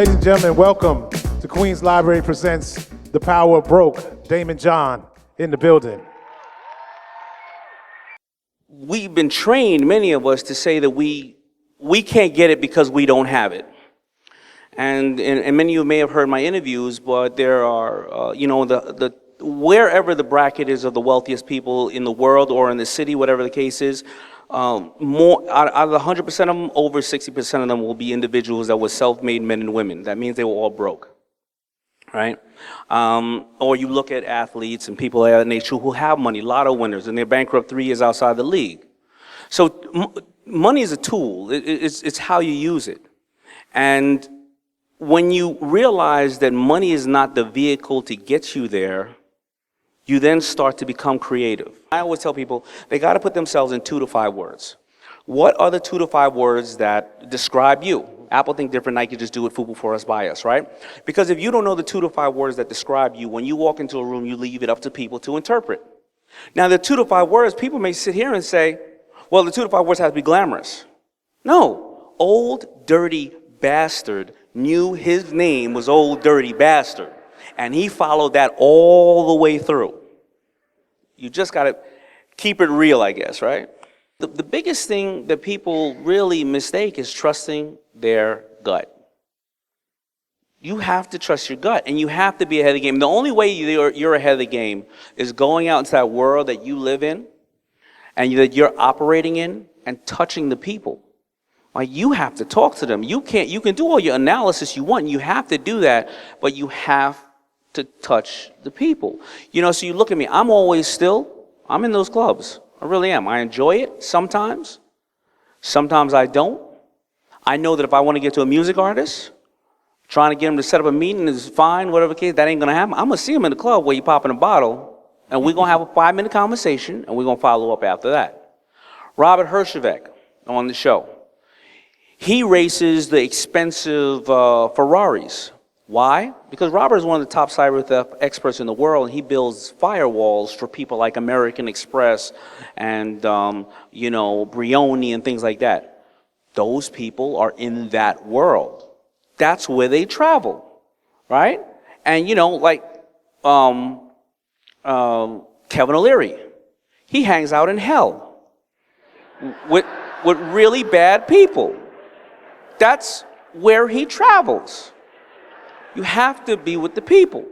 Ladies and gentlemen, welcome to Queens Library presents The Power of Broke. Daymond John in the building. We've been trained, many of us, to say that we can't get it because we don't have it. And many of you may have heard my interviews, but there are, wherever the bracket is of the wealthiest people in the world or in the city, whatever the case is, more out of the 100% of them, over 60% of them will be individuals that were self-made men and women. That means they were all broke, right? Or you look at athletes and people of that nature who have money, lotto winners, and they're bankrupt 3 years outside the league. So money is a tool. It's how you use it. And when you realize that money is not the vehicle to get you there, you then start to become creative. I always tell people they got to put themselves in 2 to 5 words. What are the 2 to 5 words that describe you? Apple think different, Nike just do it, FUBU for us, by us, right? Because if you don't know the 2 to 5 words that describe you, when you walk into a room, you leave it up to people to interpret. Now, the 2 to 5 words, people may sit here and say, well, the 2 to 5 words have to be glamorous. No, old dirty bastard knew his name was old dirty bastard. And he followed that all the way through. You just got to keep it real, I guess, right? The biggest thing that people really mistake is trusting their gut. You have to trust your gut, and you have to be ahead of the game. The only way you're ahead of the game is going out into that world that you live in and that you're operating in and touching the people. Like, you have to talk to them. You can do all your analysis you want, and you have to do that, but you have to touch the people. So you look at me, I'm in those clubs. I really am. I enjoy it sometimes. Sometimes I don't. I know that if I want to get to a music artist, trying to get him to set up a meeting is fine, whatever the case, that ain't going to happen. I'm going to see him in the club where you pop in a bottle, and we're going to have a 5-minute conversation, and we're going to follow up after that. Robert Herjavec on the show. He races the expensive Ferraris. Why? Because Robert is one of the top cyber theft experts in the world, and he builds firewalls for people like American Express and, Brioni and things like that. Those people are in that world. That's where they travel, right? And, Kevin O'Leary, he hangs out in hell with really bad people. That's where he travels. You have to be with the people.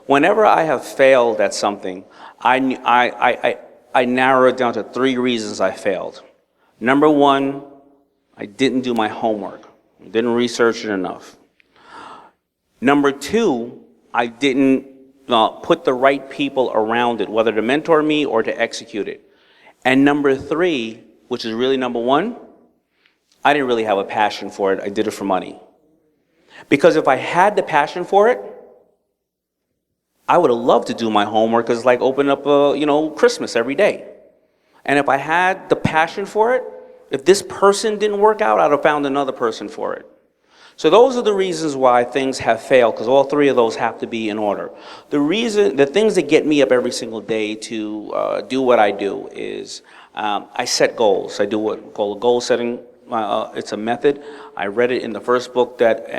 Whenever I have failed at something, I narrow it down to 3 reasons I failed. Number 1, I didn't do my homework. I didn't research it enough. Number 2, I didn't put the right people around it, whether to mentor me or to execute it. And number 3, which is really number 1, I didn't really have a passion for it. I did it for money. Because if I had the passion for it, I would have loved to do my homework, because it's like opening up, Christmas every day. And if I had the passion for it, if this person didn't work out, I'd have found another person for it. So those are the reasons why things have failed, because all 3 of those have to be in order. The things that get me up every single day to do what I do is I set goals. I do what we call a goal setting. It's a method. I read it in the first book that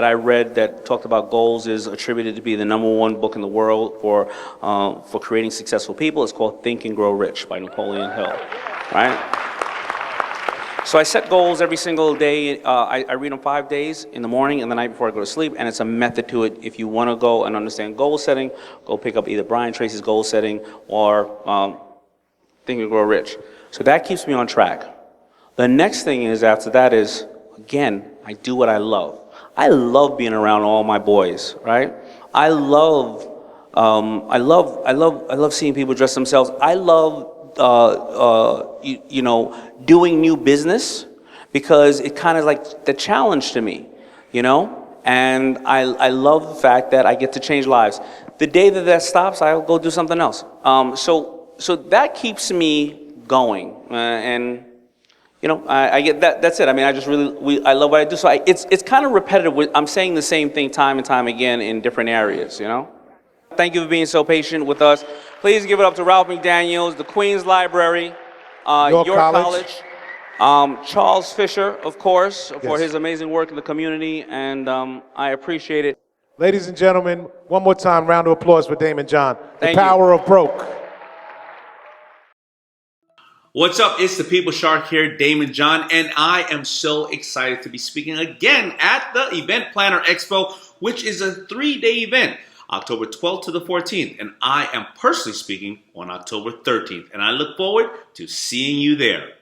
I read that talked about goals, is attributed to be the #1 book in the world for creating successful people. It's called Think and Grow Rich by Napoleon Hill, right? So I set goals every single day. I read them 5 days, in the morning and the night before I go to sleep, and it's a method to it. If you want to go and understand goal setting, go pick up either Brian Tracy's Goal Setting or Think and Grow Rich. So that keeps me on track. The next thing is, after that is, again, I do what I love. I love being around all my boys, right? I love seeing people dress themselves. I love, doing new business, because it kind of like the challenge to me, And I love the fact that I get to change lives. The day that stops, I'll go do something else. So that keeps me going, I get that. That's it. I mean, I love what I do. So it's kind of repetitive. I'm saying the same thing time and time again in different areas, Thank you for being so patient with us. Please give it up to Ralph McDaniels, the Queens Library, your college, Charles Fisher, of course, for Yes. his amazing work in the community, and I appreciate it. Ladies and gentlemen, one more time, round of applause for Daymond John. The Thank you. power of broke. What's up? It's the People Shark here, Daymond John, and I am so excited to be speaking again at the Event Planner Expo, which is a 3-day event, October 12th to the 14th, and I am personally speaking on October 13th, and I look forward to seeing you there.